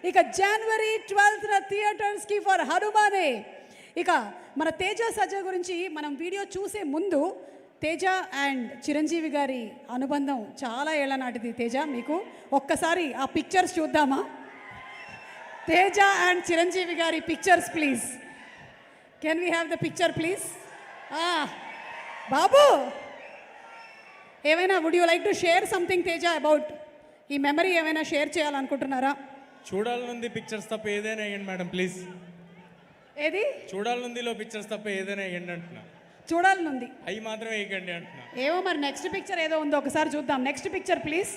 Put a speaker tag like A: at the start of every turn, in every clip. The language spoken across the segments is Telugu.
A: ఇక జనవరి 12న థియేటర్స్కి ఫర్ హనుమానే. ఇక మన తేజ సజ్జా గురించి మనం వీడియో చూసే ముందు తేజ అండ్ చిరంజీవి గారి అనుబంధం చాలా ఏళ్ల నాటిది. తేజ, మీకు ఒక్కసారి ఆ పిక్చర్స్ చూద్దామా? తేజ అండ్ చిరంజీవి గారి pictures please. Can we have the picture please? బాబు, ఏమైనా would you like to share something Teja about ఈ మెమరీ ఏమైనా షేర్ చేయాలనుకుంటున్నారా?
B: చూడాలనుంది పిక్చర్స్ తప్ప ఏదైనా వేయండి మేడం ప్లీజ్.
A: ఏది
B: చూడాలనుందిలో పిక్చర్స్ తప్ప ఏదైనా వేయండి అంటున్నా.
A: చూడాలనుంది
B: అవి మాత్రమే వేయకండి అంటున్నా.
A: ఏమో మరి నెక్స్ట్ పిక్చర్ ఏదో ఉందో ఒకసారి చూద్దాం. Next picture please.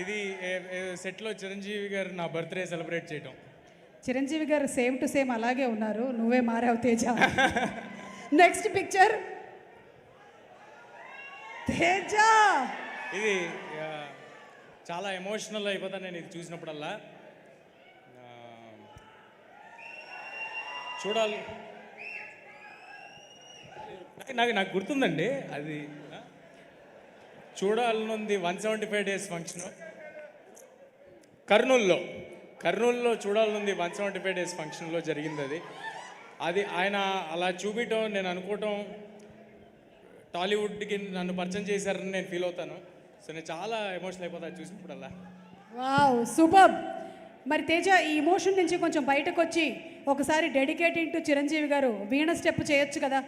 B: ఇది సెట్లో చిరంజీవి గారు నా బర్త్డే సెలబ్రేట్ చేయటం.
A: చిరంజీవి గారు సేమ్ టు సేమ్ అలాగే ఉన్నారు, నువ్వే మారావు తేజ. Next picture Teja.
B: ఇది చాలా ఎమోషనల్ అయిపోతాను నేను ఇది చూసినప్పుడల్లా. చూడాలి నాకు గుర్తుందండి అది. చూడాలనుంది 175 days ఫంక్షన్ కర్నూలులో చూడాలనుంది 175 days ఫంక్షన్లో జరిగింది. అది ఆయన అలా చూపించడం, నేను అనుకోవటం టాలీవుడ్కి నన్ను పరిచయం చేశారని నేను ఫీల్ అవుతాను. సో నేను చాలా ఎమోషనల్ అయిపోతాను చూసినప్పుడల్లా.
A: Wow, super. మరి తేజ, ఈ ఇమోషన్ నుంచి కొంచెం బయటకు వచ్చి ఒకసారి డెడికేటింగ్ టు చిరంజీవి గారు వీణ స్టెప్ చేయొచ్చు కదా?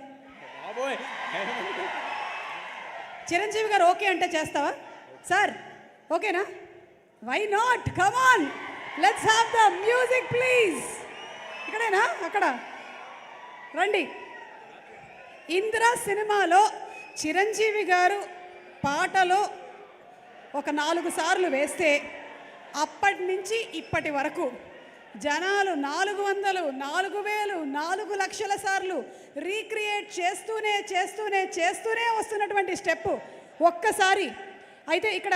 B: బాబోయ్,
A: చిరంజీవి గారు ఓకే అంటే చేస్తావా సార్? ఓకేనా? Why not, come on, let's have the music please. ఇక్కడేనా? అక్కడ రండి. ఇంద్ర సినిమాలో చిరంజీవి గారు పాటలో ఒక 4 సార్లు వేస్తే అప్పటి నుంచి ఇప్పటి వరకు జనాలు 400, 4000, 4 లక్షల సార్లు రీక్రియేట్ చేస్తూనే వస్తున్నటువంటి స్టెప్ ఒక్కసారి. అయితే ఇక్కడ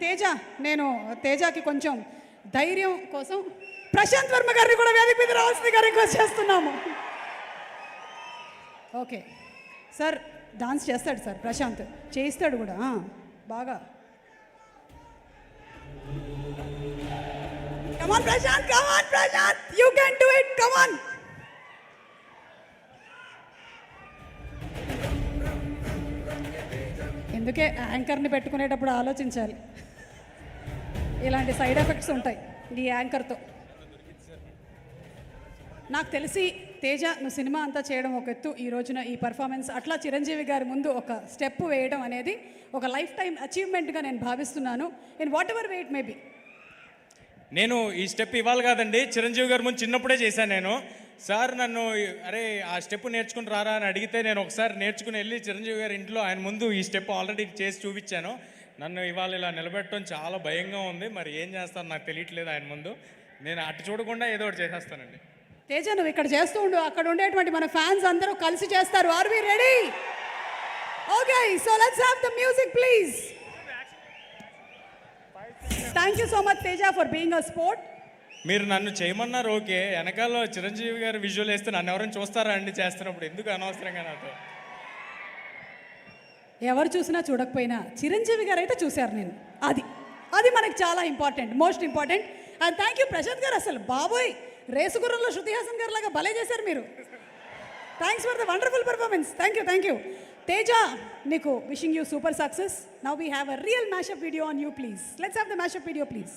A: తేజ, నేను తేజకి కొంచెం ధైర్యం కోసం ప్రశాంత్ వర్మ గారిని కూడా వేదిక మీద రావాల్సిందిగా రిక్వెస్ట్ చేస్తున్నాము. ఓకే సార్, డాన్స్ చేస్తాడు సార్ ప్రశాంత్, చేయిస్తాడు కూడా బాగా. Come on Prashant, you can do it, come on. ఎందుకే యాంకర్ని పెట్టుకునేటప్పుడు ఆలోచించాలి, ఇలాంటి సైడ్ ఎఫెక్ట్స్ ఉంటాయి ఈ యాంకర్తో. నాకు తెలిసి తేజ, నువ్వు సినిమా అంతా చేయడం ఒక ఎత్తు, ఈ రోజున ఈ పర్ఫార్మెన్స్ అట్లా చిరంజీవి గారి ముందు ఒక స్టెప్ వేయడం అనేది ఒక లైఫ్ టైం అచీవ్మెంట్గా నేను భావిస్తున్నాను. In what ever way it may be.
B: నేను ఈ స్టెప్ ఇవ్వాలి కాదండి, చిరంజీవి గారి ముందు చిన్నప్పుడే చేశాను నేను. సార్ నన్ను అరే ఆ స్టెప్ నేర్చుకుని రారా అని అడిగితే నేను ఒకసారి నేర్చుకుని వెళ్ళి చిరంజీవి గారి ఇంట్లో ఆయన ముందు ఈ స్టెప్ ఆల్రెడీ చేసి చూపించాను. నన్ను ఇవాళ ఇలా నిలబెట్టడం చాలా భయంగా ఉంది. మరి ఏం చేస్తాను నాకు తెలియట్లేదు ఆయన ముందు. నేను అటు చూడకుండా ఏదో ఒకటి చేసేస్తానండి.
A: తేజ, నువ్వు ఇక్కడ చేస్తూ ఉండు, అక్కడ ఉండేటువంటి మన ఫ్యాన్స్ అందరూ కలిసి చేస్తారు. Are we ready? Okay, so let's have the music please. Thank you so much Teja for being a sport.
B: మీరు నన్ను చేయమన్నారు ఓకే, వెనకాల చిరంజీవి గారు విజువల్ వేస్తే నన్ను ఎవరైనా చూస్తారా అండి చేస్తున్నప్పుడు? ఎందుకు అనవసరంగా నాతో?
A: ఎవరు చూసినా చూడకపోయినా చిరంజీవి గారు అయితే చూశారు నేను. అది మనకి చాలా important, most important. And thank you Prashanth garu, అసలు బాబోయ్ రేసు గుర్రంలో శృతి హాసన్ గారు లాగా భలే చేశారు మీరు. Thanks for the wonderful performance. Thank you Teja, నీకు wishing you super success. Now we have a real mashup video on you please. Let's have the mashup video please.